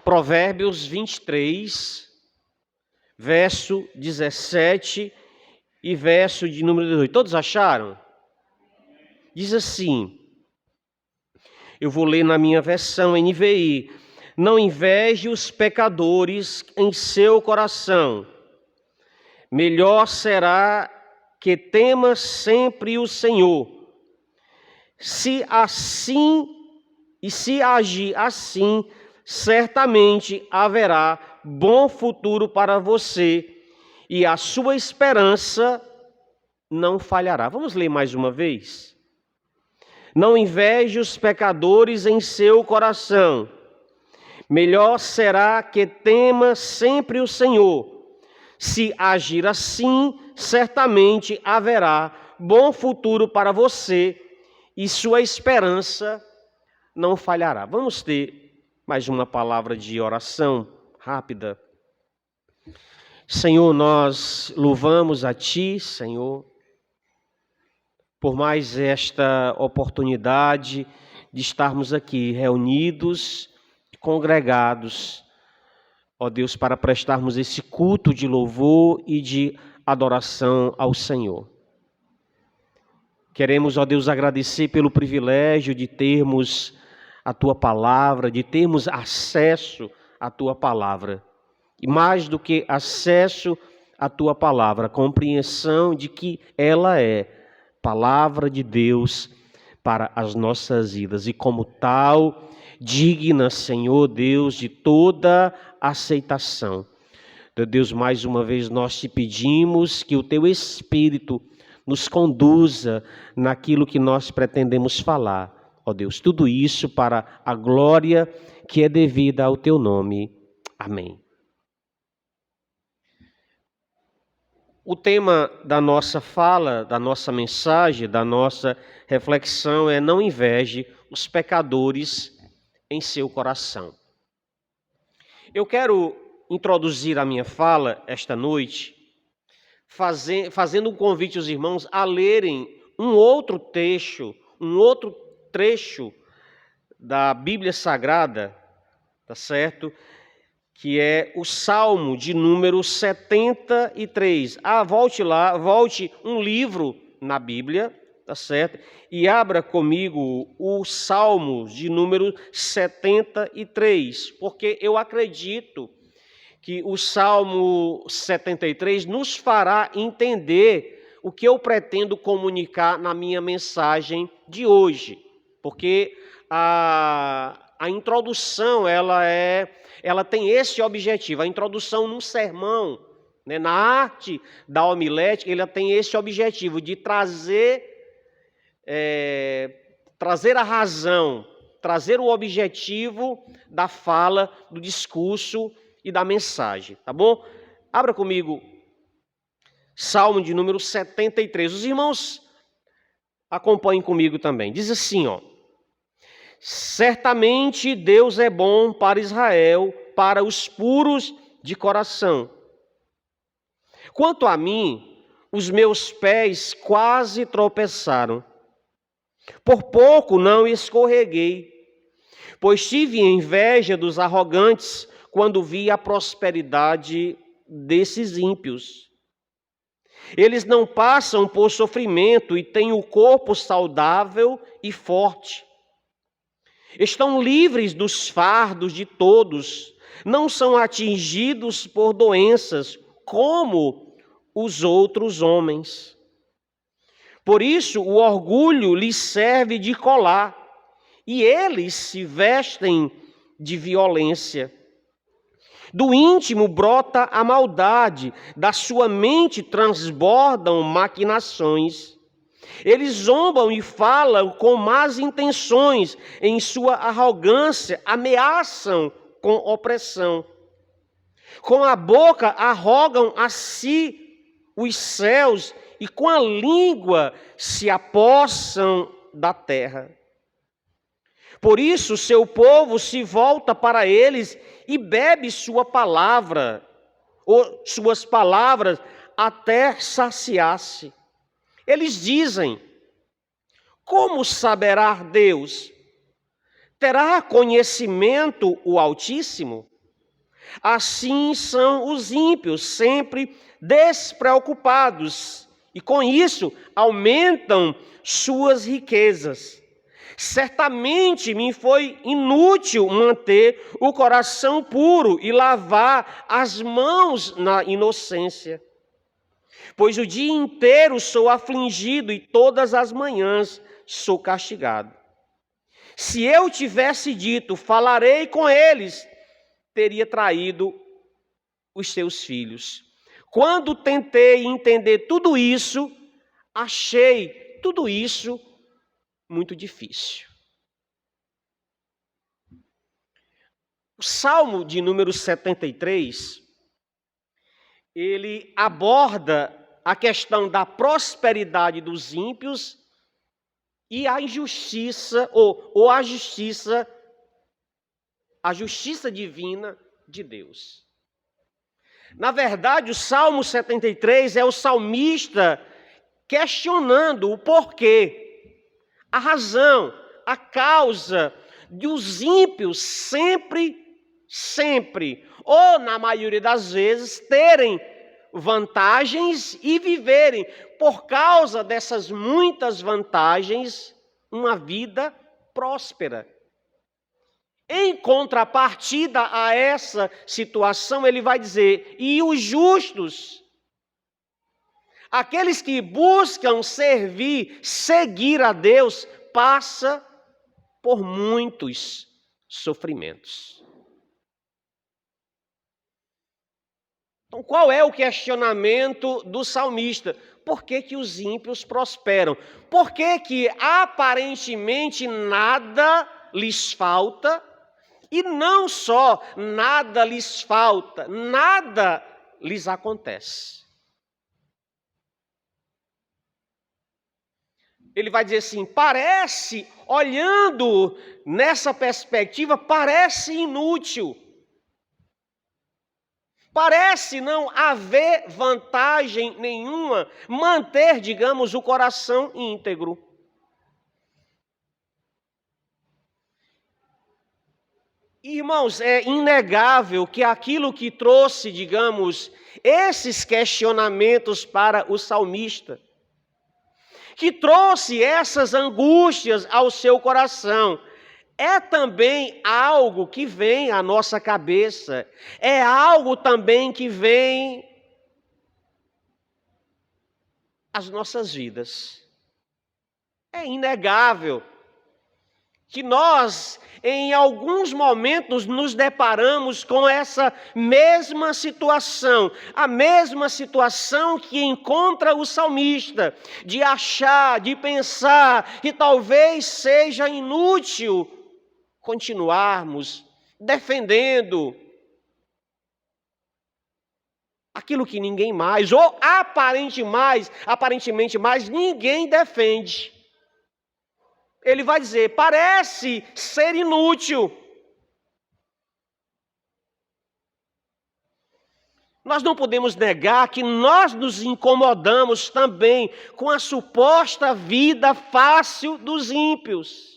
Provérbios 23, verso 17 e verso de número 18. Todos acharam? Diz assim, eu vou ler na minha versão NVI. Não inveje os pecadores em seu coração. Melhor será que temas sempre o Senhor. Se agir assim, certamente haverá bom futuro para você e a sua esperança não falhará. Vamos ler mais uma vez? Não inveje os pecadores em seu coração. Melhor será que tema sempre o Senhor. Se agir assim, certamente haverá bom futuro para você e sua esperança não falhará. Vamos ter mais uma palavra de oração rápida. Senhor, nós louvamos a Ti, Senhor, por mais esta oportunidade de estarmos aqui reunidos, congregados, ó Deus, para prestarmos esse culto de louvor e de adoração ao Senhor. Queremos, ó Deus, agradecer pelo privilégio de termos a Tua palavra, de termos acesso à Tua palavra. E mais do que acesso à Tua palavra, compreensão de que ela é palavra de Deus para as nossas vidas. E como tal, digna, Senhor Deus, de toda aceitação. Meu Deus, mais uma vez nós te pedimos que o Teu Espírito nos conduza naquilo que nós pretendemos falar. Ó Deus, tudo isso para a glória que é devida ao Teu nome. Amém. O tema da nossa fala, da nossa mensagem, da nossa reflexão é: não inveje os pecadores em seu coração. Eu quero introduzir a minha fala esta noite, fazendo um convite aos irmãos a lerem um outro trecho da Bíblia Sagrada, tá certo? Que é o Salmo de número 73. Volte um livro na Bíblia, tá certo? E abra comigo o Salmo de número 73, porque eu acredito que o Salmo 73 nos fará entender o que eu pretendo comunicar na minha mensagem de hoje, porque a introdução, ela tem esse objetivo. A introdução num sermão, né, na arte da homilética, ela tem esse objetivo de trazer a razão, trazer o objetivo da fala, do discurso e da mensagem, tá bom? Abra comigo Salmo de número 73. Os irmãos acompanhem comigo também. Diz assim, ó: certamente Deus é bom para Israel, para os puros de coração. Quanto a mim, os meus pés quase tropeçaram. Por pouco não escorreguei, pois tive inveja dos arrogantes quando vi a prosperidade desses ímpios. Eles não passam por sofrimento e têm o corpo saudável e forte. Estão livres dos fardos de todos, não são atingidos por doenças como os outros homens. Por isso, o orgulho lhes serve de colar e eles se vestem de violência. Do íntimo brota a maldade, da sua mente transbordam maquinações. Eles zombam e falam com más intenções, em sua arrogância ameaçam com opressão. Com a boca arrogam a si os céus e com a língua se apossam da terra. Por isso seu povo se volta para eles e bebe sua palavra, ou suas palavras, até saciar-se. Eles dizem: como saberá Deus? Terá conhecimento o Altíssimo? Assim são os ímpios, sempre despreocupados, e com isso aumentam suas riquezas. Certamente me foi inútil manter o coração puro e lavar as mãos na inocência, pois o dia inteiro sou afligido e todas as manhãs sou castigado. Se eu tivesse dito, falarei com eles, teria traído os seus filhos. Quando tentei entender tudo isso, achei tudo isso muito difícil. O Salmo de número 73, ele aborda a questão da prosperidade dos ímpios e a injustiça, ou a justiça divina de Deus. Na verdade, o Salmo 73 é o salmista questionando o porquê, a razão, a causa de os ímpios sempre, ou na maioria das vezes, terem vantagens e viverem, por causa dessas muitas vantagens, uma vida próspera. Em contrapartida a essa situação, ele vai dizer: e os justos, aqueles que buscam seguir a Deus, passa por muitos sofrimentos. Então, qual é o questionamento do salmista? Por que que os ímpios prosperam? Por que que aparentemente nada lhes falta? E não só nada lhes falta, nada lhes acontece. Ele vai dizer assim, parece, olhando nessa perspectiva, parece inútil. Parece não haver vantagem nenhuma manter, digamos, o coração íntegro. Irmãos, é inegável que aquilo que trouxe, digamos, esses questionamentos para o salmista, que trouxe essas angústias ao seu coração, é também algo que vem à nossa cabeça, é algo também que vem às nossas vidas. É inegável que nós, em alguns momentos, nos deparamos com essa mesma situação, a mesma situação que encontra o salmista, de achar, de pensar que talvez seja inútil continuarmos defendendo aquilo que ninguém mais, ou aparentemente mais, ninguém defende. Ele vai dizer, parece ser inútil. Nós não podemos negar que nós nos incomodamos também com a suposta vida fácil dos ímpios.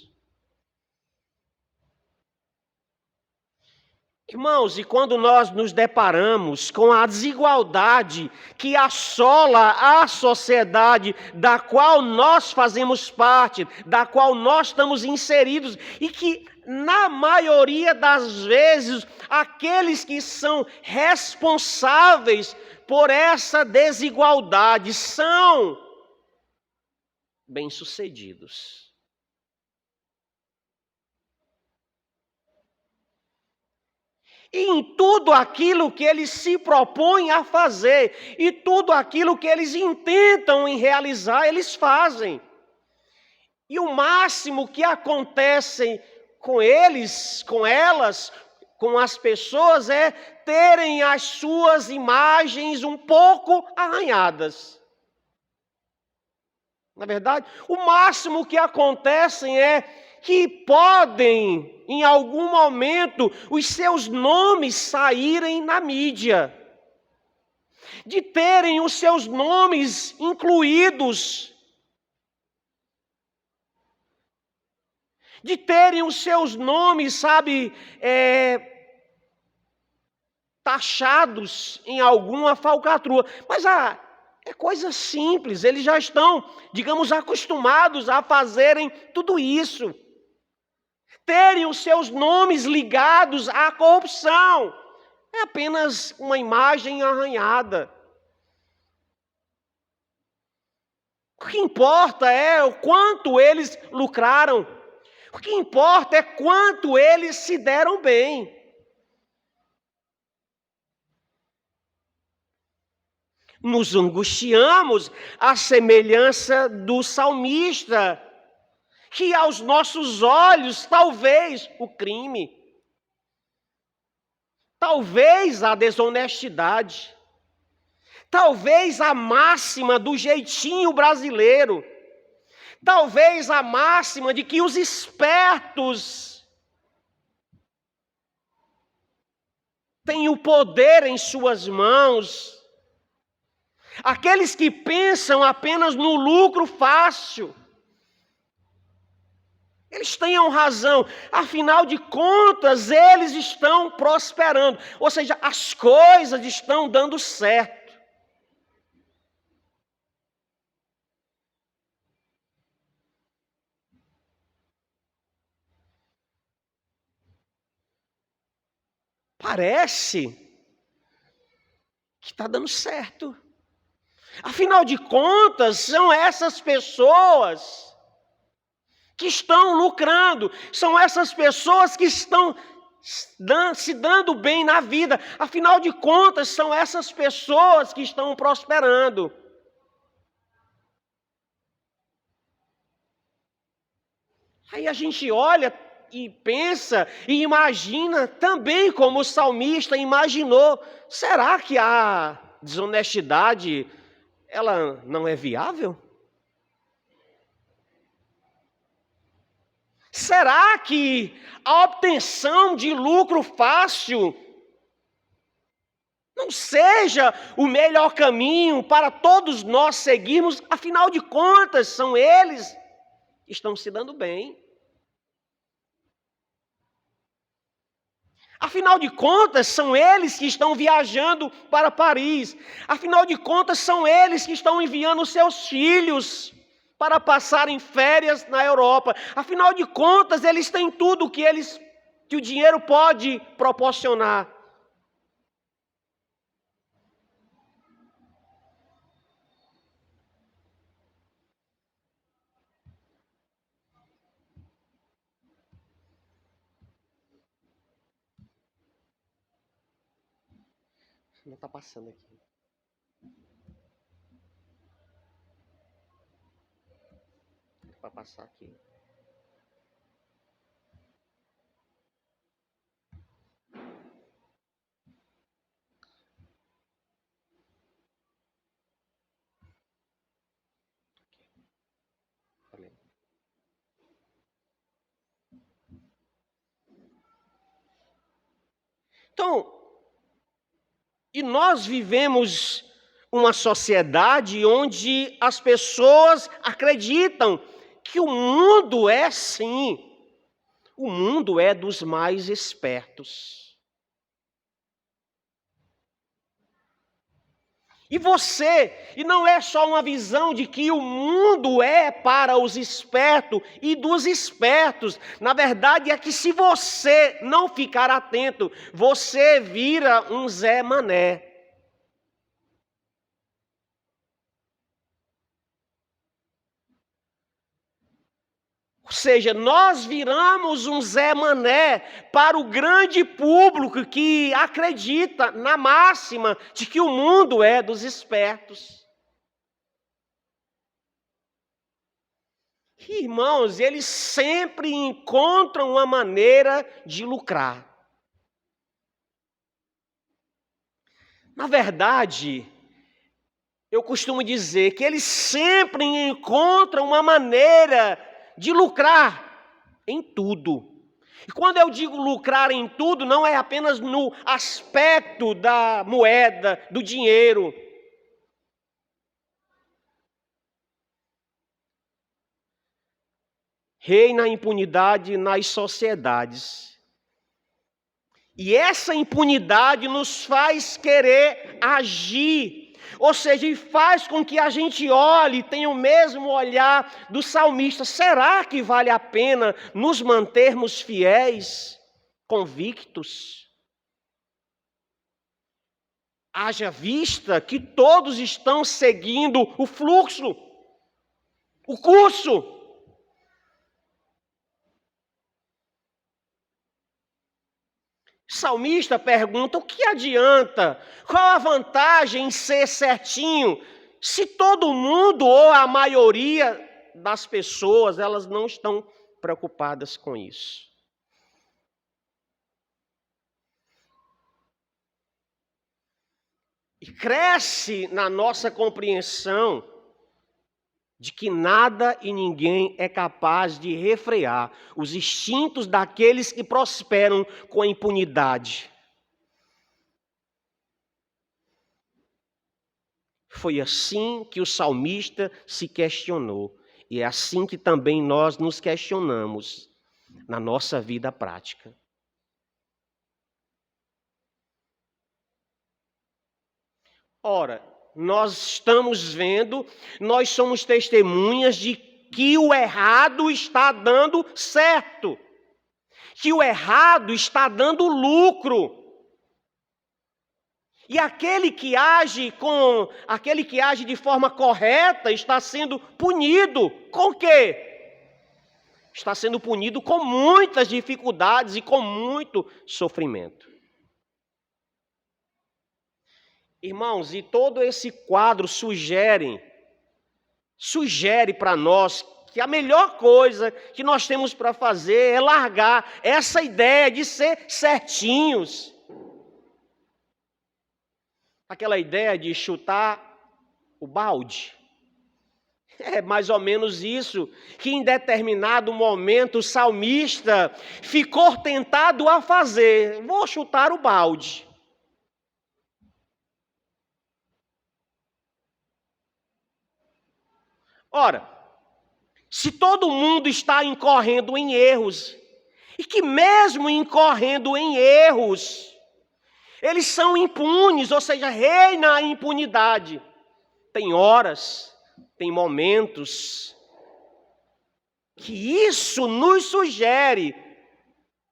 Irmãos, e quando nós nos deparamos com a desigualdade que assola a sociedade da qual nós fazemos parte, da qual nós estamos inseridos, e que, na maioria das vezes, aqueles que são responsáveis por essa desigualdade são bem-sucedidos. E em tudo aquilo que eles se propõem a fazer, e tudo aquilo que eles intentam em realizar, eles fazem. E o máximo que acontece com eles, com elas, com as pessoas, é terem as suas imagens um pouco arranhadas. Na verdade, o máximo que acontece é que podem, em algum momento, os seus nomes saírem na mídia, de terem os seus nomes incluídos, de terem os seus nomes, taxados em alguma falcatrua. Mas é coisa simples, eles já estão, digamos, acostumados a fazerem tudo isso. Terem os seus nomes ligados à corrupção. É apenas uma imagem arranhada. O que importa é o quanto eles lucraram. O que importa é quanto eles se deram bem. Nos angustiamos à semelhança do salmista, que aos nossos olhos, talvez o crime, talvez a desonestidade, talvez a máxima do jeitinho brasileiro, talvez a máxima de que os espertos têm o poder em suas mãos, aqueles que pensam apenas no lucro fácil, eles tenham razão, afinal de contas, eles estão prosperando, ou seja, as coisas estão dando certo. Parece que está dando certo. Afinal de contas, são essas pessoas que estão lucrando, são essas pessoas que estão se dando bem na vida. Afinal de contas, são essas pessoas que estão prosperando. Aí a gente olha e pensa e imagina também como o salmista imaginou. Será que a desonestidade, ela não é viável? Será que a obtenção de lucro fácil não seja o melhor caminho para todos nós seguirmos? Afinal de contas, são eles que estão se dando bem. Afinal de contas, são eles que estão viajando para Paris. Afinal de contas, são eles que estão enviando seus filhos para passarem férias na Europa. Afinal de contas, eles têm tudo que o dinheiro pode proporcionar. Não está passando aqui. Vai passar aqui. Então, e nós vivemos uma sociedade onde as pessoas acreditam que o mundo é sim, o mundo é dos mais espertos. E não é só uma visão de que o mundo é para os espertos e dos espertos. Na verdade é que se você não ficar atento, você vira um Zé Mané. Ou seja, nós viramos um Zé Mané para o grande público que acredita na máxima de que o mundo é dos espertos. Irmãos, eles sempre encontram uma maneira de lucrar. Na verdade, eu costumo dizer que eles sempre encontram uma maneira de lucrar em tudo. E quando eu digo lucrar em tudo, não é apenas no aspecto da moeda, do dinheiro. Reina a impunidade nas sociedades. E essa impunidade nos faz querer agir. Ou seja, e faz com que a gente olhe e tenha o mesmo olhar do salmista. Será que vale a pena nos mantermos fiéis, convictos? Haja vista que todos estão seguindo o fluxo, o curso. O salmista pergunta: o que adianta? Qual a vantagem em ser certinho, se todo mundo ou a maioria das pessoas, elas não estão preocupadas com isso? E cresce na nossa compreensão de que nada e ninguém é capaz de refrear os instintos daqueles que prosperam com a impunidade. Foi assim que o salmista se questionou, e é assim que também nós nos questionamos na nossa vida prática. Ora, nós estamos vendo, nós somos testemunhas de que o errado está dando certo, que o errado está dando lucro. E aquele que age de forma correta está sendo punido. Com quê? Está sendo punido com muitas dificuldades e com muito sofrimento. Irmãos, e todo esse quadro sugere para nós que a melhor coisa que nós temos para fazer é largar essa ideia de ser certinhos. Aquela ideia de chutar o balde. É mais ou menos isso que em determinado momento o salmista ficou tentado a fazer. Vou chutar o balde. Ora, se todo mundo está incorrendo em erros, e que mesmo incorrendo em erros, eles são impunes, ou seja, reina a impunidade. Tem horas, tem momentos, que isso nos sugere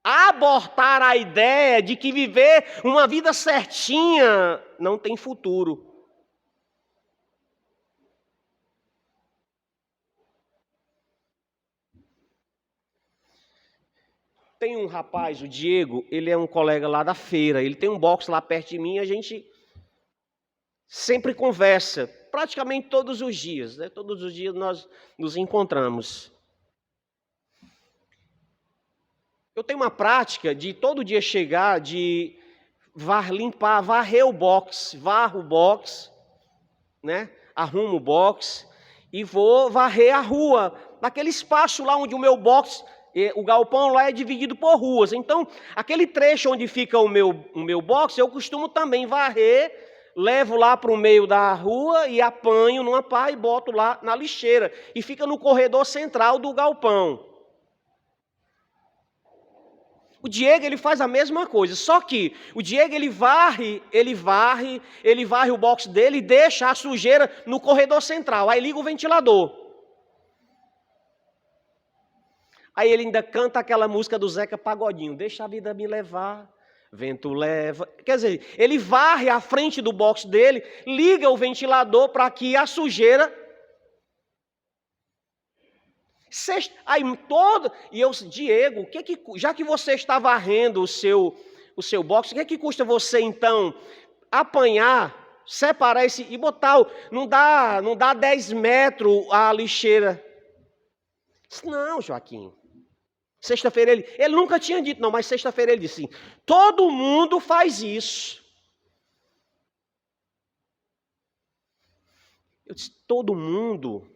abortar a ideia de que viver uma vida certinha não tem futuro. Tem um rapaz, o Diego, ele é um colega lá da feira, ele tem um box lá perto de mim, a gente sempre conversa, praticamente todos os dias, né? Todos os dias nós nos encontramos. Eu tenho uma prática de todo dia chegar, de varrer o box, varro o box, né? Arrumo o box e vou varrer a rua, naquele espaço lá onde o meu box... O galpão lá é dividido por ruas. Então, aquele trecho onde fica o meu box, eu costumo também varrer, levo lá para o meio da rua e apanho numa pá e boto lá na lixeira. E fica no corredor central do galpão. O Diego, ele faz a mesma coisa, só que o Diego, ele varre o box dele e deixa a sujeira no corredor central. Aí liga o ventilador. Aí ele ainda canta aquela música do Zeca Pagodinho, deixa a vida me levar, vento leva. Quer dizer, ele varre a frente do box dele, liga o ventilador para que a sujeira... Aí todo... E eu, Diego, já que você está varrendo o seu box, o que custa você então apanhar, separar esse e botar... Não dá 10 metros a lixeira. Não, Joaquim. Sexta-feira ele nunca tinha dito não, mas sexta-feira ele disse, todo mundo faz isso. Eu disse, todo mundo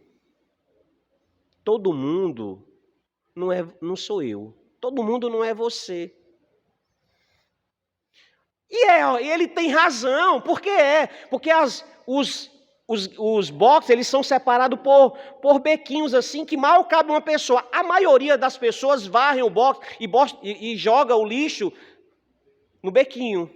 não sou eu. Todo mundo não é você. E ele tem razão, porque os boxes, eles são separados por bequinhos assim, que mal cabe uma pessoa. A maioria das pessoas varrem o box e joga o lixo no bequinho.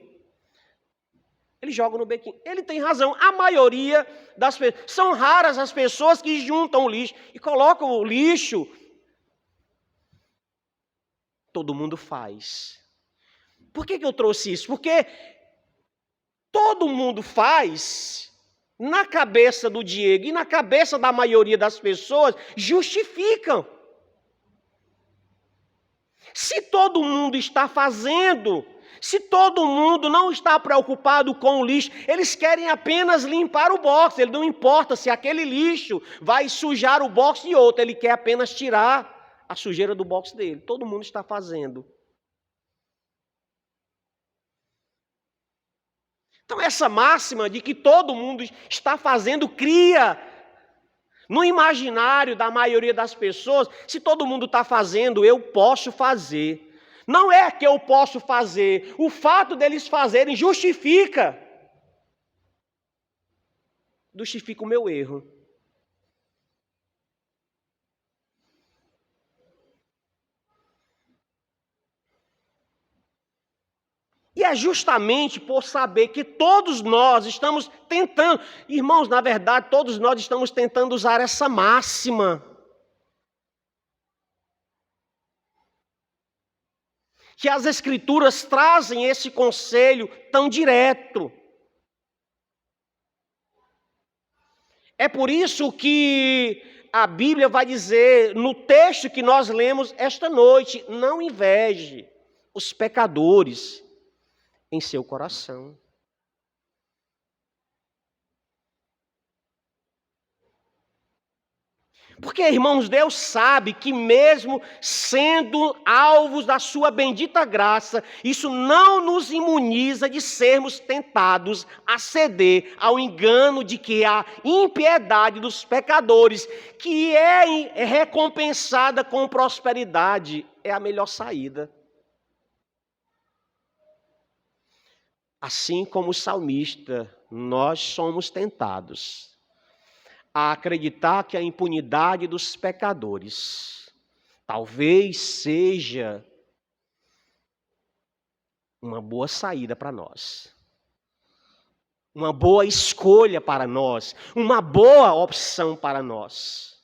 Ele joga no bequinho. Ele tem razão. A maioria das pessoas... São raras as pessoas que juntam o lixo e colocam o lixo. Todo mundo faz. Por que eu trouxe isso? Porque todo mundo faz, na cabeça do Diego e na cabeça da maioria das pessoas, justificam. Se todo mundo está fazendo, se todo mundo não está preocupado com o lixo, eles querem apenas limpar o box. Ele não importa se aquele lixo vai sujar o box de outro, ele quer apenas tirar a sujeira do box dele. Todo mundo está fazendo. Então essa máxima de que todo mundo está fazendo cria no imaginário da maioria das pessoas, se todo mundo está fazendo, eu posso fazer. Não é que eu posso fazer, o fato deles fazerem justifica o meu erro. E é justamente por saber que todos nós estamos tentando, irmãos, na verdade, todos nós estamos tentando usar essa máxima. Que as Escrituras trazem esse conselho tão direto. É por isso que a Bíblia vai dizer, no texto que nós lemos esta noite, não inveje os pecadores em seu coração. Porque, irmãos, Deus sabe que mesmo sendo alvos da sua bendita graça, isso não nos imuniza de sermos tentados a ceder ao engano de que a impiedade dos pecadores, que é recompensada com prosperidade, é a melhor saída. Assim como o salmista, nós somos tentados a acreditar que a impunidade dos pecadores talvez seja uma boa saída para nós, uma boa escolha para nós, uma boa opção para nós.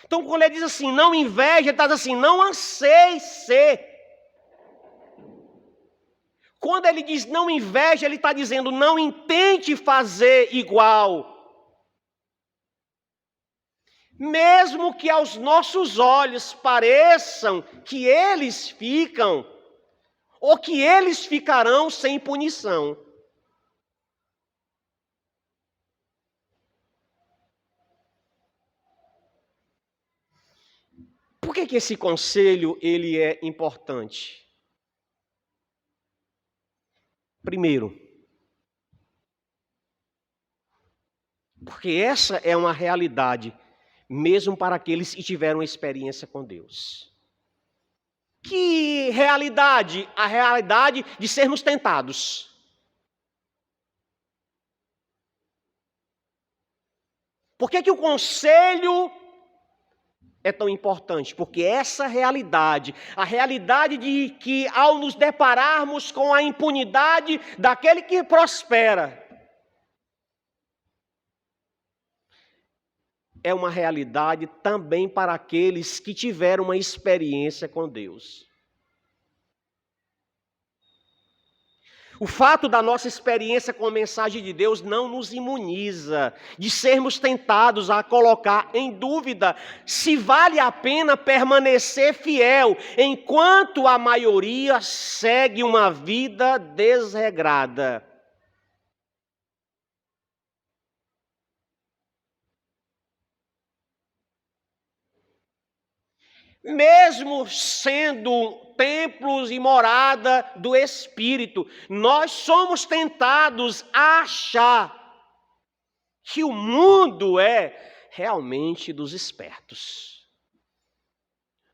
Então, quando ele diz assim, não inveja, ele está dizendo assim, não anseie ser. Quando ele diz não inveja, ele está dizendo não intente fazer igual. Mesmo que aos nossos olhos pareçam que eles ficam, ou que eles ficarão sem punição. Por que esse conselho ele é importante? Primeiro, porque essa é uma realidade, mesmo para aqueles que tiveram experiência com Deus. Que realidade? A realidade de sermos tentados. Por que o conselho é tão importante? Porque essa realidade, a realidade de que ao nos depararmos com a impunidade daquele que prospera, é uma realidade também para aqueles que tiveram uma experiência com Deus. O fato da nossa experiência com a mensagem de Deus não nos imuniza de sermos tentados a colocar em dúvida se vale a pena permanecer fiel enquanto a maioria segue uma vida desregrada. Mesmo sendo templos e morada do Espírito, nós somos tentados a achar que o mundo é realmente dos espertos.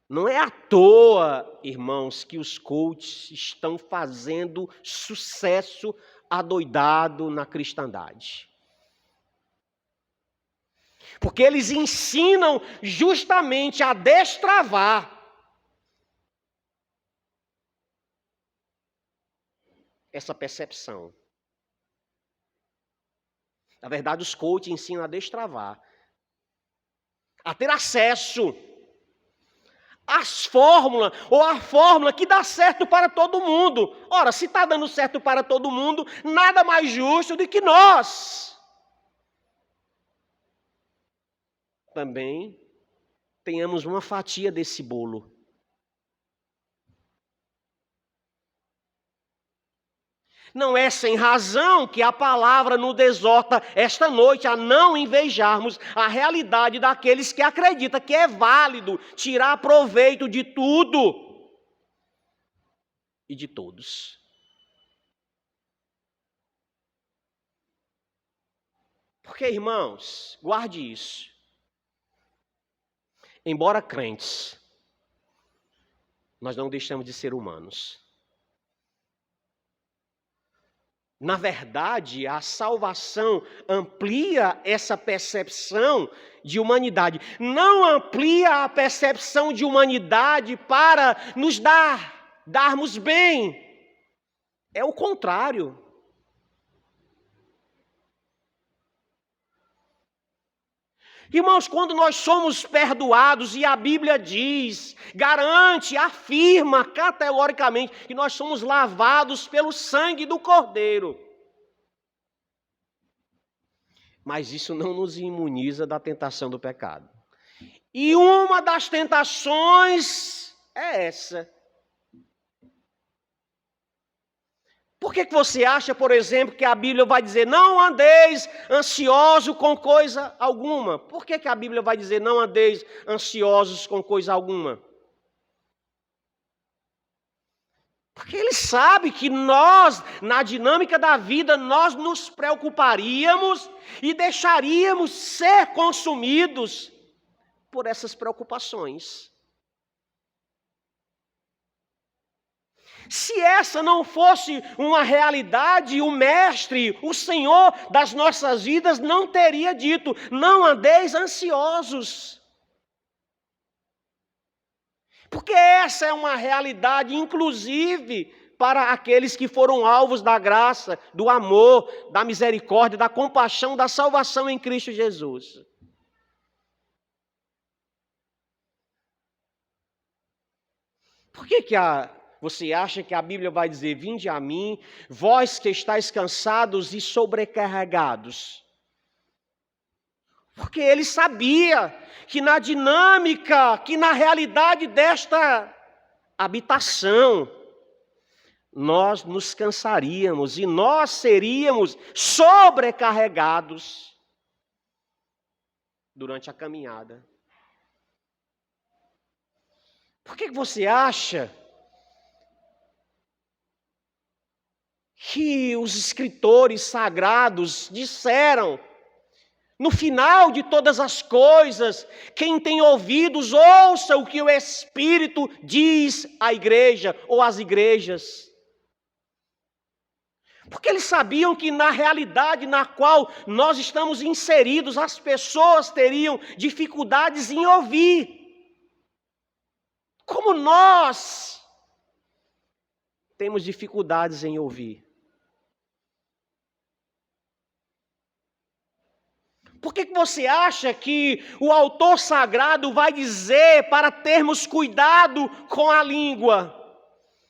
Não é à toa, irmãos, que os coaches estão fazendo sucesso adoidado na cristandade. Porque eles ensinam justamente a destravar essa percepção. Na verdade, os coaches ensinam a destravar, a ter acesso às fórmulas, ou à fórmula que dá certo para todo mundo. Ora, se está dando certo para todo mundo, nada mais justo do que nós também tenhamos uma fatia desse bolo. Não é sem razão que a palavra nos exorta esta noite a não invejarmos a realidade daqueles que acreditam que é válido tirar proveito de tudo e de todos. Porque, irmãos, guarde isso. Embora crentes, nós não deixamos de ser humanos. Na verdade, a salvação amplia essa percepção de humanidade. Não amplia a percepção de humanidade para nos darmos bem. É o contrário. Irmãos, quando nós somos perdoados, e a Bíblia diz, garante, afirma categoricamente que nós somos lavados pelo sangue do Cordeiro. Mas isso não nos imuniza da tentação do pecado. E uma das tentações é essa. Por que você acha, por exemplo, que a Bíblia vai dizer não andeis ansioso com coisa alguma? Por que a Bíblia vai dizer não andeis ansiosos com coisa alguma? Porque ele sabe que nós, na dinâmica da vida, nós nos preocuparíamos e deixaríamos ser consumidos por essas preocupações. Se essa não fosse uma realidade, o Mestre, o Senhor das nossas vidas não teria dito, não andeis ansiosos. Porque essa é uma realidade, inclusive, para aqueles que foram alvos da graça, do amor, da misericórdia, da compaixão, da salvação em Cristo Jesus. Por que você acha que a Bíblia vai dizer, vinde a mim, vós que estáis cansados e sobrecarregados? Porque ele sabia que na dinâmica, que na realidade desta habitação, nós nos cansaríamos e nós seríamos sobrecarregados durante a caminhada. Por que você acha que os escritores sagrados disseram, no final de todas as coisas, quem tem ouvidos, ouça o que o Espírito diz à igreja ou às igrejas? Porque eles sabiam que na realidade na qual nós estamos inseridos, as pessoas teriam dificuldades em ouvir. Como nós temos dificuldades em ouvir. Por que você acha que o autor sagrado vai dizer para termos cuidado com a língua?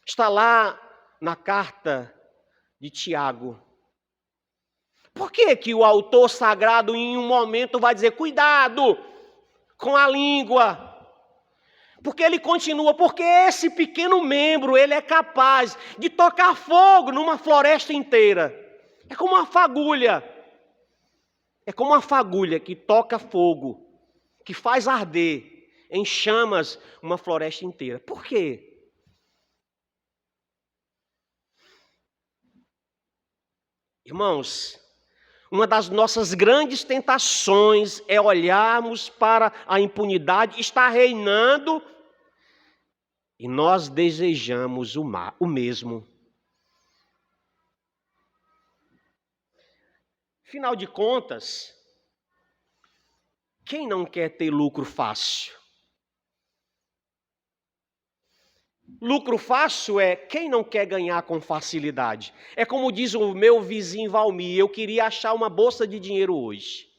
Está lá na carta de Tiago. Por que o autor sagrado em um momento vai dizer cuidado com a língua? Porque ele continua, porque esse pequeno membro, ele é capaz de tocar fogo numa floresta inteira. É como uma fagulha. É como uma fagulha que toca fogo, que faz arder em chamas uma floresta inteira. Por quê? Irmãos, uma das nossas grandes tentações é olharmos para a impunidade, está reinando, e nós desejamos o mesmo. Afinal de contas, quem não quer ter lucro fácil? Lucro fácil é quem não quer ganhar com facilidade. É como diz o meu vizinho Valmir, eu queria achar uma bolsa de dinheiro hoje.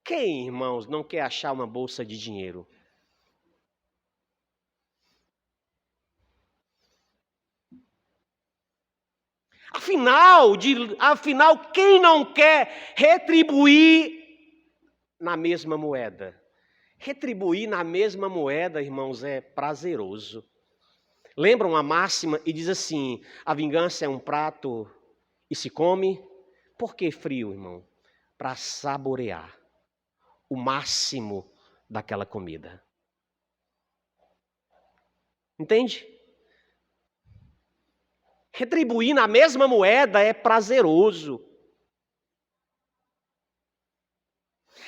Quem, irmãos, não quer achar uma bolsa de dinheiro? Afinal, quem não quer retribuir na mesma moeda? Retribuir na mesma moeda, irmãos, é prazeroso. Lembra uma máxima e diz assim: a vingança é um prato e se come. Por que frio, irmão? Para saborear o máximo daquela comida. Entende? Retribuir na mesma moeda é prazeroso.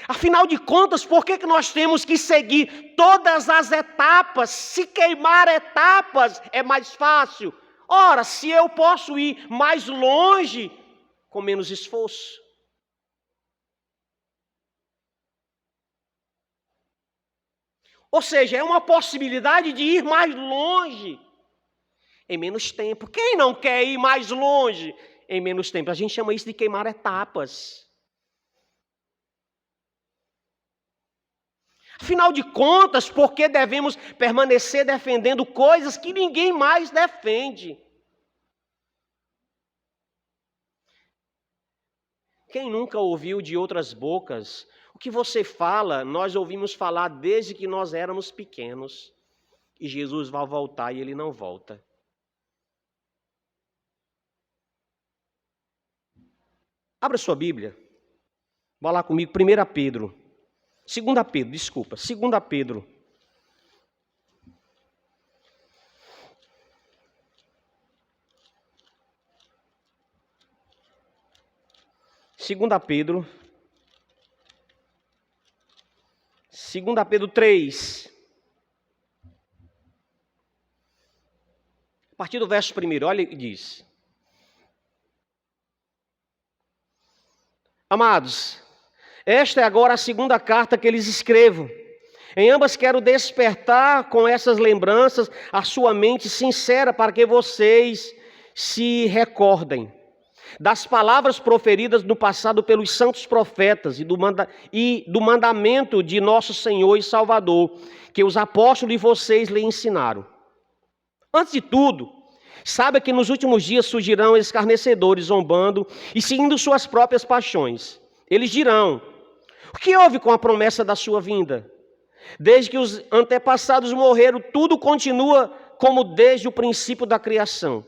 Afinal de contas, por que nós temos que seguir todas as etapas? Se queimar etapas é mais fácil. Ora, se eu posso ir mais longe com menos esforço. Ou seja, é uma possibilidade de ir mais longe em menos tempo. Quem não quer ir mais longe em menos tempo? A gente chama isso de queimar etapas. Afinal de contas, por que devemos permanecer defendendo coisas que ninguém mais defende? Quem nunca ouviu de outras bocas? O que você fala, nós ouvimos falar desde que nós éramos pequenos. E Jesus vai voltar e ele não volta. Abra sua Bíblia. Vá lá comigo, 1 Pedro. 2 Pedro, desculpa. 2 Pedro. Segunda Pedro. 2 Pedro 3. A partir do verso 1, olha e diz. Amados, esta é agora a segunda carta que lhes escrevo. Em ambas quero despertar com essas lembranças a sua mente sincera para que vocês se recordem das palavras proferidas no passado pelos santos profetas e do mandamento de nosso Senhor e Salvador, que os apóstolos e vocês lhe ensinaram. Antes de tudo, saiba que nos últimos dias surgirão escarnecedores zombando e seguindo suas próprias paixões. Eles dirão: o que houve com a promessa da sua vinda? Desde que os antepassados morreram, tudo continua como desde o princípio da criação.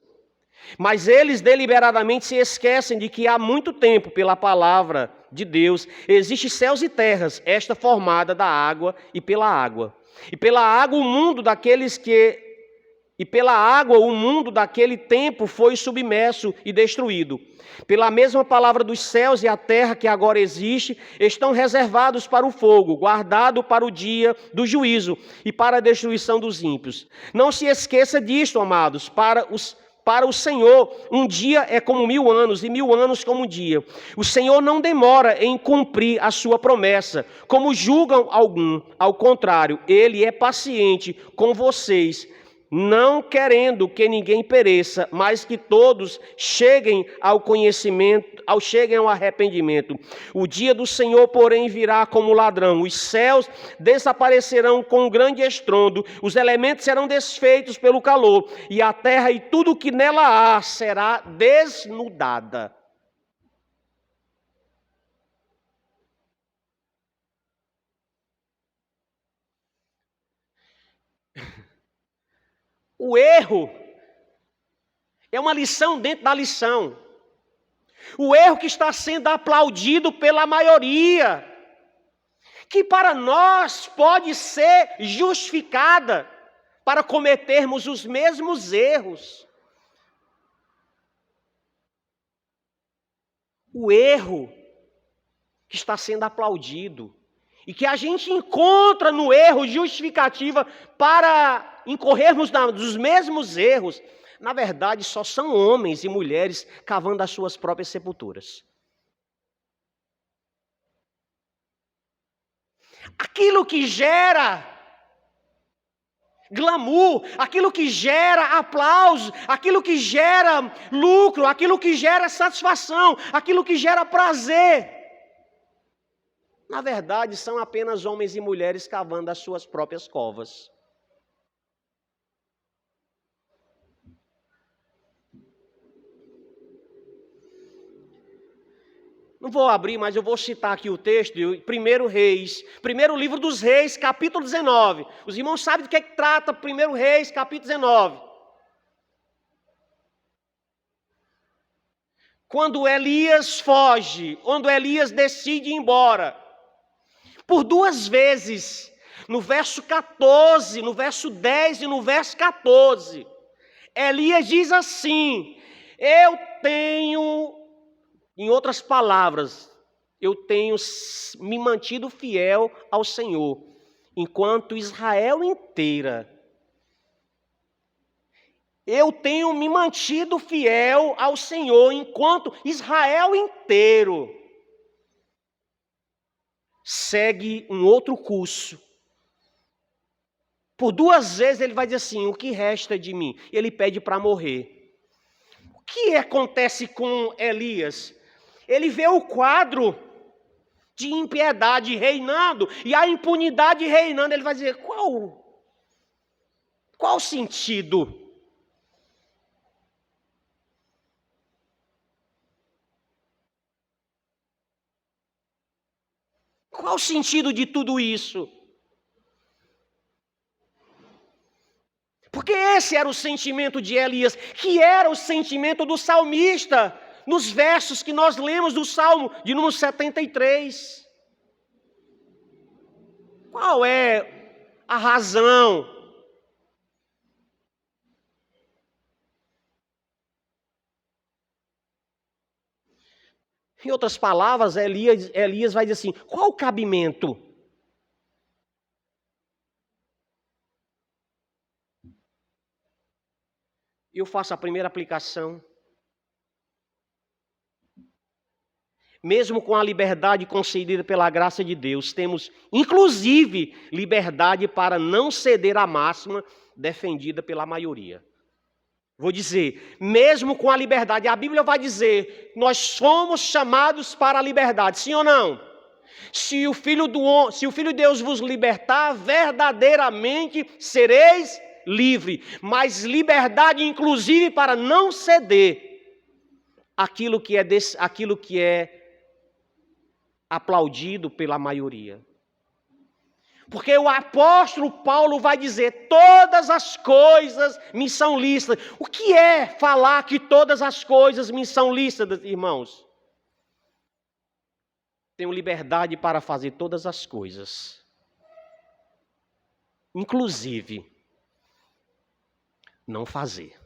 Mas eles deliberadamente se esquecem de que há muito tempo, pela palavra de Deus, existem céus e terras, esta formada da água e pela água. E pela água o mundo daquele tempo foi submerso e destruído. Pela mesma palavra dos céus e a terra que agora existe, estão reservados para o fogo, guardados para o dia do juízo e para a destruição dos ímpios. Não se esqueça disto, amados, para o Senhor, um dia é como 1000 anos, e 1000 anos como um dia. O Senhor não demora em cumprir a sua promessa, como julgam algum. Ao contrário, Ele é paciente com vocês, não querendo que ninguém pereça, mas que todos cheguem ao conhecimento, cheguem ao arrependimento. O dia do Senhor, porém, virá como ladrão. Os céus desaparecerão com um grande estrondo, os elementos serão desfeitos pelo calor, e a terra e tudo o que nela há será desnudada. O erro é uma lição dentro da lição. O erro que está sendo aplaudido pela maioria, que para nós pode ser justificada para cometermos os mesmos erros. O erro que está sendo aplaudido e que a gente encontra no erro justificativa para incorrermos nos mesmos erros, na verdade só são homens e mulheres cavando as suas próprias sepulturas. Aquilo que gera glamour, aquilo que gera aplauso, aquilo que gera lucro, aquilo que gera satisfação, aquilo que gera prazer. Na verdade, são apenas homens e mulheres cavando as suas próprias covas. Não vou abrir, mas eu vou citar aqui o texto de 1 Reis, primeiro livro dos Reis, capítulo 19. Os irmãos sabem do que trata 1 Reis, capítulo 19. Quando Elias foge, quando Elias decide ir embora, por 2 vezes, no verso 14, no verso 10 e no verso 14, Elias diz assim: eu tenho, em outras palavras, eu tenho me mantido fiel ao Senhor, enquanto Israel inteira. Eu tenho me mantido fiel ao Senhor, enquanto Israel inteiro segue um outro curso. Por 2 vezes ele vai dizer assim: o que resta de mim? Ele pede para morrer. O que acontece com Elias? Ele vê o quadro de impiedade reinando e a impunidade reinando. Ele vai dizer: qual o sentido? Qual o sentido de tudo isso? Porque esse era o sentimento de Elias, que era o sentimento do salmista, nos versos que nós lemos do Salmo de número 73. Qual é a razão? Em outras palavras, Elias vai dizer assim: qual o cabimento? Eu faço a primeira aplicação. Mesmo com a liberdade concedida pela graça de Deus, temos inclusive liberdade para não ceder à máxima defendida pela maioria. Vou dizer, mesmo com a liberdade, a Bíblia vai dizer, nós somos chamados para a liberdade, sim ou não? Se o Filho de Deus vos libertar, verdadeiramente sereis livre, mas liberdade inclusive para não ceder aquilo que é aplaudido pela maioria. Porque o apóstolo Paulo vai dizer: todas as coisas me são lícitas. O que é falar que todas as coisas me são lícitas, irmãos? Tenho liberdade para fazer todas as coisas, inclusive não fazer.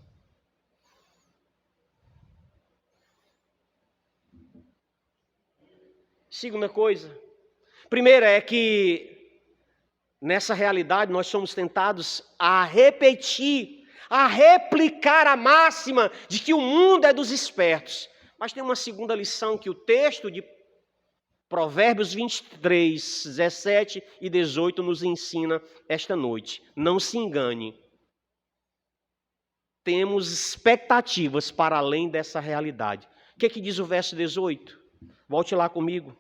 Segunda coisa. Primeira é que nessa realidade nós somos tentados a repetir, a replicar a máxima de que o mundo é dos espertos. Mas tem uma segunda lição que o texto de Provérbios 23, 17 e 18 nos ensina esta noite. Não se engane. Temos expectativas para além dessa realidade. O que diz o verso 18? Volte lá comigo.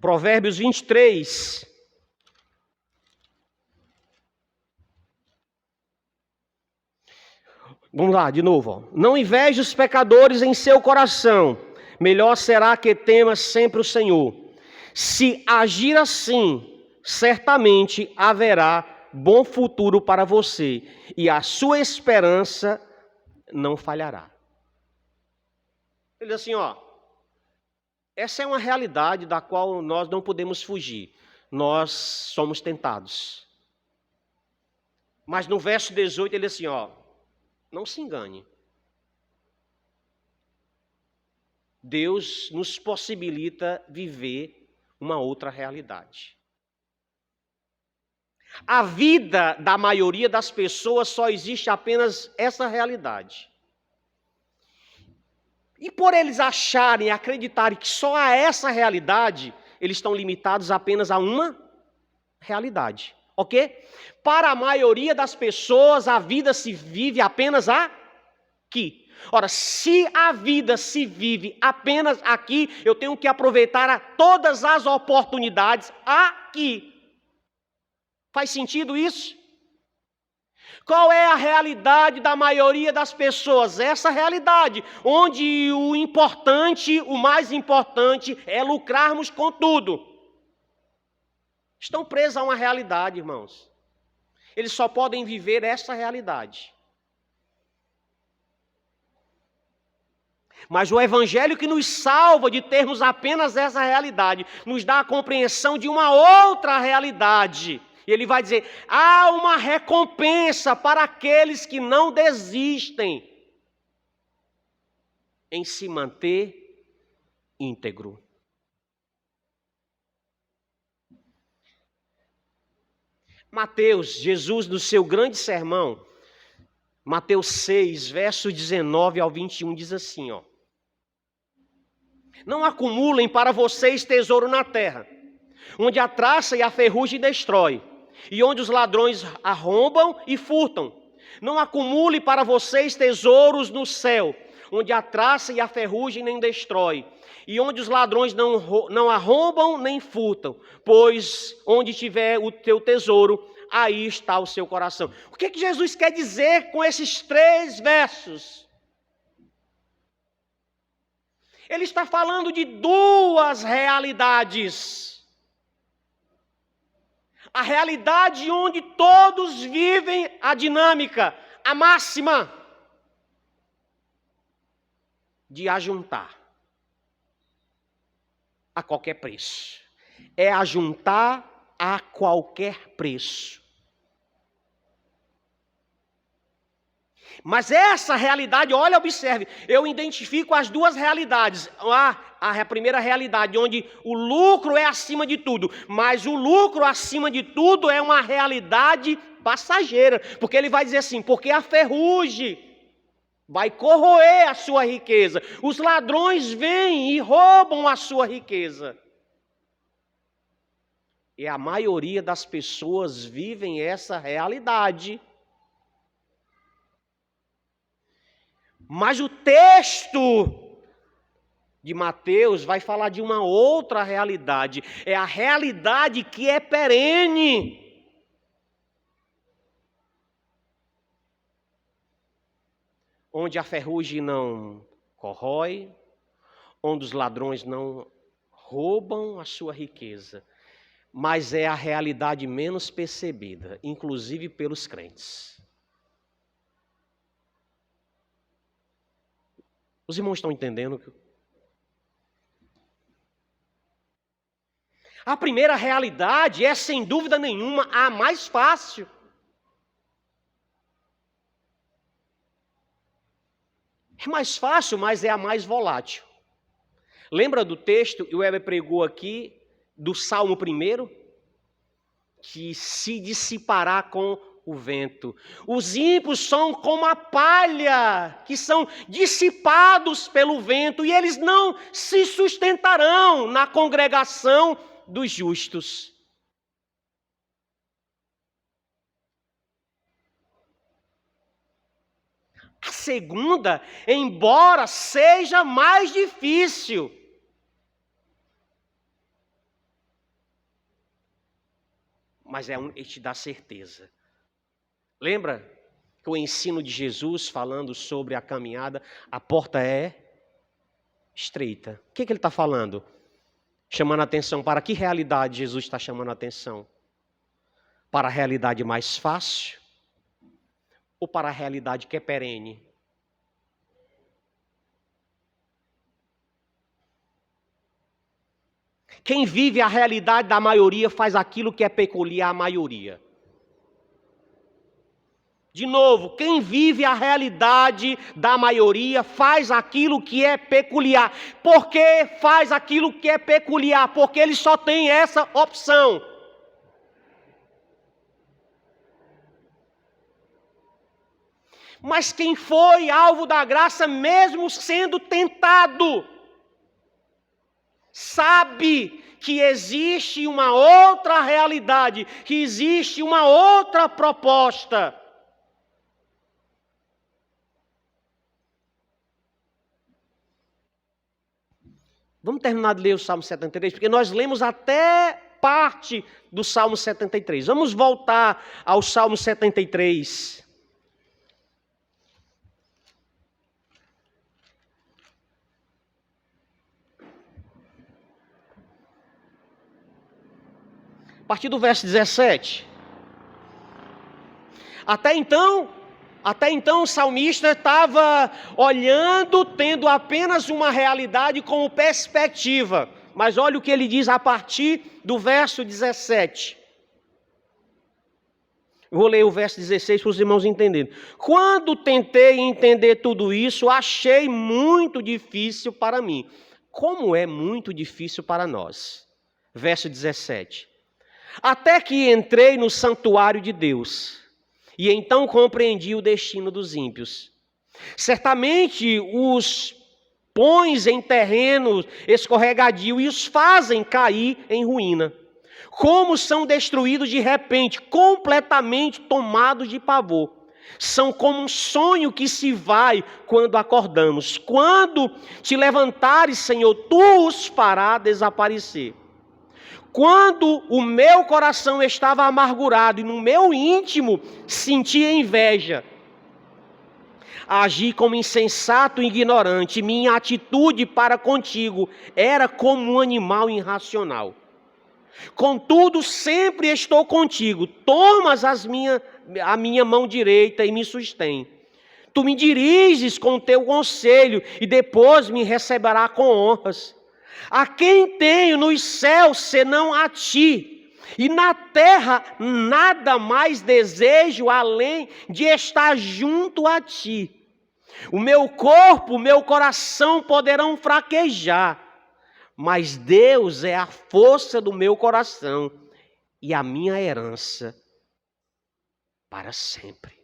Provérbios 23. Vamos lá, de novo. Ó. Não inveje os pecadores em seu coração. Melhor será que temas sempre o Senhor. Se agir assim, certamente haverá bom futuro para você. E a sua esperança não falhará. Ele diz assim, ó. Essa é uma realidade da qual nós não podemos fugir. Nós somos tentados. Mas no verso 18 ele diz assim, ó. Não se engane. Deus nos possibilita viver uma outra realidade. A vida da maioria das pessoas só existe apenas essa realidade. E por eles acharem e acreditarem que só há essa realidade, eles estão limitados apenas a uma realidade, ok? Para a maioria das pessoas, a vida se vive apenas aqui. Ora, se a vida se vive apenas aqui, eu tenho que aproveitar todas as oportunidades aqui. Faz sentido isso? Qual é a realidade da maioria das pessoas? Essa realidade, onde o importante, o mais importante, é lucrarmos com tudo. Estão presos a uma realidade, irmãos. Eles só podem viver essa realidade. Mas o Evangelho que nos salva de termos apenas essa realidade, nos dá a compreensão de uma outra realidade. E ele vai dizer, há uma recompensa para aqueles que não desistem em se manter íntegro. Mateus, Jesus, no seu grande sermão, Mateus 6, versos 19 ao 21, diz assim, ó. Não acumulem para vocês tesouro na terra, onde a traça e a ferrugem destrói, e onde os ladrões arrombam e furtam. Não acumule para vocês tesouros no céu, onde a traça e a ferrugem nem destrói, e onde os ladrões não arrombam nem furtam, pois onde tiver o teu tesouro, aí está o seu coração. O que Jesus quer dizer com esses 3 versos? Ele está falando de 2 realidades. A realidade onde todos vivem a dinâmica, a máxima de ajuntar a qualquer preço. É ajuntar a qualquer preço. Mas essa realidade, olha, observe, eu identifico as 2 realidades. A primeira realidade, onde o lucro é acima de tudo, mas o lucro acima de tudo é uma realidade passageira, porque ele vai dizer assim, porque a ferrugem vai corroer a sua riqueza, os ladrões vêm e roubam a sua riqueza. E a maioria das pessoas vivem essa realidade. Mas o texto de Mateus vai falar de uma outra realidade. É a realidade que é perene. Onde a ferrugem não corrói, onde os ladrões não roubam a sua riqueza. Mas é a realidade menos percebida, inclusive pelos crentes. Os irmãos estão entendendo? A primeira realidade é, sem dúvida nenhuma, a mais fácil. É mais fácil, mas é a mais volátil. Lembra do texto que o Weber pregou aqui, do Salmo 1? Que se dissipará com o vento. Os ímpios são como a palha, que são dissipados pelo vento, e eles não se sustentarão na congregação dos justos. A segunda, embora seja mais difícil, mas ele te dá certeza. Lembra que o ensino de Jesus falando sobre a caminhada, a porta é estreita. O que ele está falando? Chamando a atenção para que realidade Jesus está chamando a atenção? Para a realidade mais fácil ou para a realidade que é perene? Quem vive a realidade da maioria faz aquilo que é peculiar à maioria. De novo, quem vive a realidade da maioria faz aquilo que é peculiar. Por que faz aquilo que é peculiar? Porque ele só tem essa opção. Mas quem foi alvo da graça, mesmo sendo tentado, sabe que existe uma outra realidade, que existe uma outra proposta. Vamos terminar de ler o Salmo 73, porque nós lemos até parte do Salmo 73. Vamos voltar ao Salmo 73. A partir do verso 17. Até então o salmista estava olhando, tendo apenas uma realidade como perspectiva. Mas olha o que ele diz a partir do verso 17. Eu vou ler o verso 16 para os irmãos entenderem. Quando tentei entender tudo isso, achei muito difícil para mim. Como é muito difícil para nós. Verso 17. Até que entrei no santuário de Deus, e então compreendi o destino dos ímpios. Certamente os pões em terreno escorregadio e os fazem cair em ruína. Como são destruídos de repente, completamente tomados de pavor. São como um sonho que se vai quando acordamos. Quando te levantares, Senhor, tu os farás desaparecer. Quando o meu coração estava amargurado e no meu íntimo sentia inveja, agi como insensato e ignorante, minha atitude para contigo era como um animal irracional. Contudo, sempre estou contigo, tomas a minha mão direita e me sustém. Tu me diriges com o teu conselho e depois me receberá com honras. A quem tenho nos céus senão a ti, e na terra nada mais desejo além de estar junto a ti. O meu corpo, o meu coração poderão fraquejar, mas Deus é a força do meu coração e a minha herança para sempre.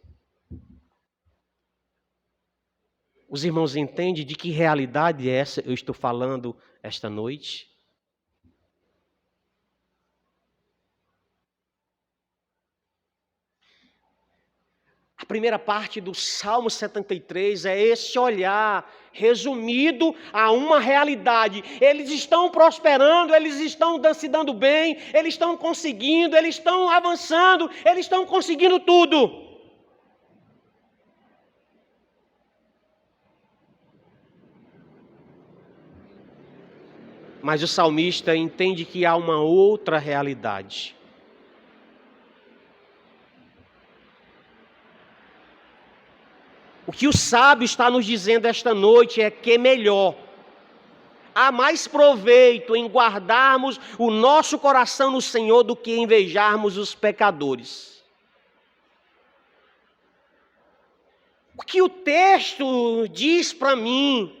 Os irmãos entendem de que realidade é essa eu estou falando esta noite? A primeira parte do Salmo 73 é esse olhar resumido a uma realidade. Eles estão prosperando, eles estão se dando bem, eles estão conseguindo, eles estão avançando, eles estão conseguindo tudo. Mas o salmista entende que há uma outra realidade. O que o sábio está nos dizendo esta noite é que melhor, há mais proveito em guardarmos o nosso coração no Senhor do que invejarmos os pecadores. O que o texto diz para mim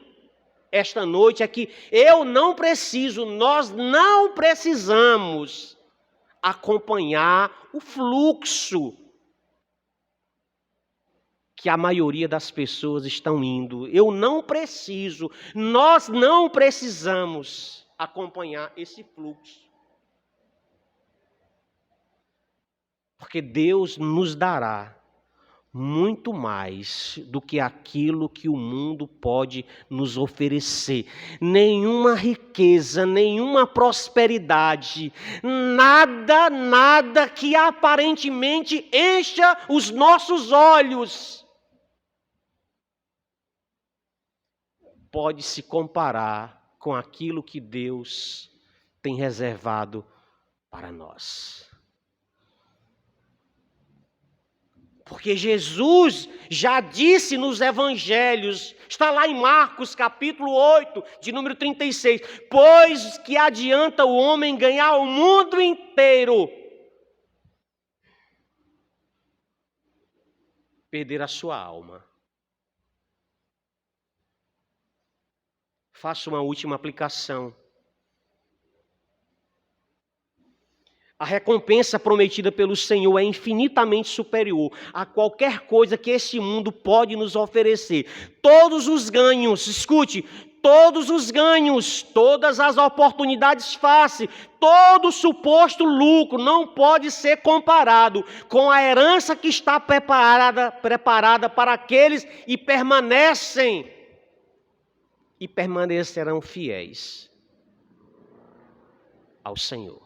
esta noite é que nós não precisamos acompanhar o fluxo que a maioria das pessoas estão indo. Nós não precisamos acompanhar esse fluxo. Porque Deus nos dará muito mais do que aquilo que o mundo pode nos oferecer. Nenhuma riqueza, nenhuma prosperidade, nada que aparentemente encha os nossos olhos pode se comparar com aquilo que Deus tem reservado para nós. Porque Jesus já disse nos evangelhos, está lá em Marcos capítulo 8, de número 36, pois que adianta o homem ganhar o mundo inteiro, perder a sua alma. Faço uma última aplicação. A recompensa prometida pelo Senhor é infinitamente superior a qualquer coisa que esse mundo pode nos oferecer. Todos os ganhos, escute, todos os ganhos, todas as oportunidades fáceis, todo suposto lucro não pode ser comparado com a herança que está preparada para aqueles que permanecem e permanecerão fiéis ao Senhor.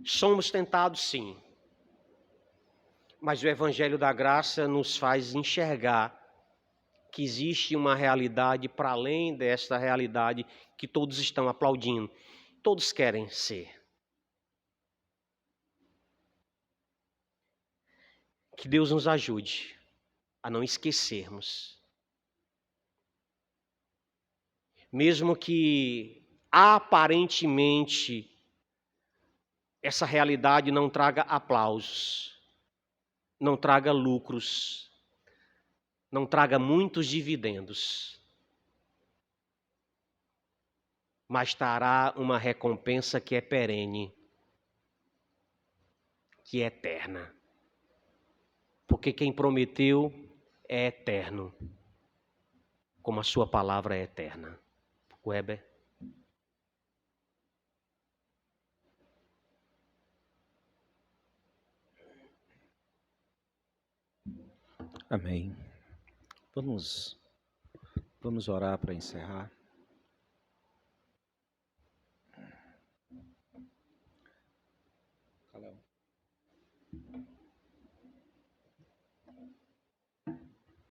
Somos tentados, sim, mas o Evangelho da Graça nos faz enxergar que existe uma realidade para além desta realidade que todos estão aplaudindo, todos querem ser. Que Deus nos ajude a não esquecermos, mesmo que aparentemente essa realidade não traga aplausos, não traga lucros, não traga muitos dividendos, mas trará uma recompensa que é perene, que é eterna. Porque quem prometeu é eterno, como a sua palavra é eterna. Weber. Amém. Vamos orar para encerrar.